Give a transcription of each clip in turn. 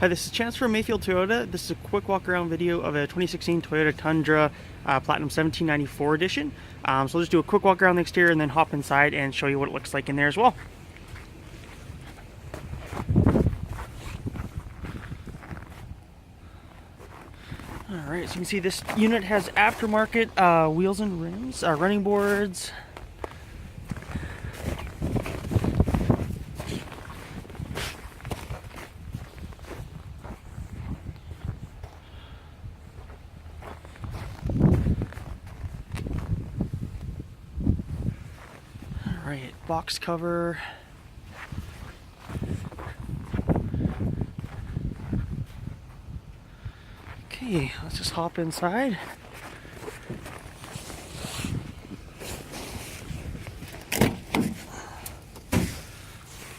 Hi, this is Chance from Mayfield Toyota. This is a quick walk around video of a 2016 Toyota Tundra Platinum 1794 edition. So I'll just do a quick walk around the exterior and then hop inside and show you what it looks like in there as well. Alright, so you can see this unit has aftermarket wheels and rims, running boards. Alright, box cover. Okay, let's just hop inside.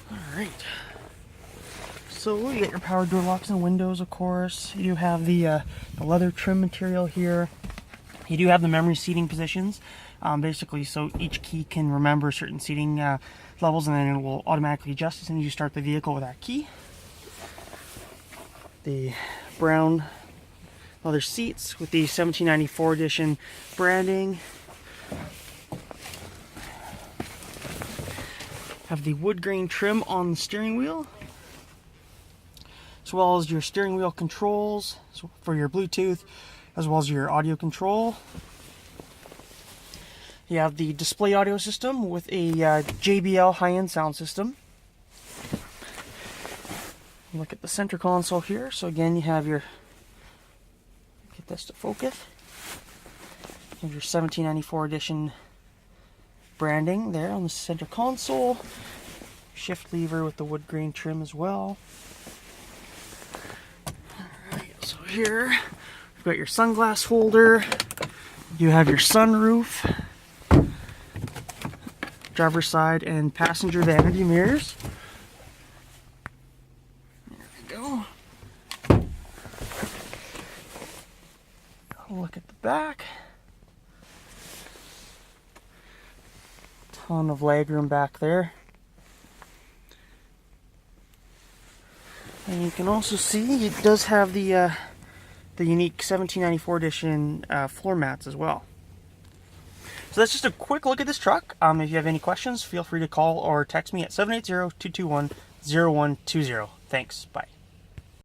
Alright. So you get your power door locks and windows, of course. You do have the leather trim material here. You do have the memory seating positions, basically, so each key can remember certain seating levels, and then it will automatically adjust as soon as you start the vehicle with that key. The brown leather seats with the 1794 edition branding. Have the wood grain trim on the steering wheel, as well as your steering wheel controls for your Bluetooth, as well as your audio control. You have the display audio system with a JBL high-end sound system. Look at the center console here. So again, you have your, get this to focus, you have your 1794 edition branding there on the center console. Shift lever with the wood grain trim as well. Alright, so here you've got your sunglass holder. You have your sunroof, driver's side and passenger vanity mirrors. There we go. Look at the back. Ton of legroom back there. And you can also see it does have the unique 1794 edition floor mats as well. So that's just a quick look at this truck. If you have any questions, feel free to call or text me at 780-221-0120. Thanks. Bye.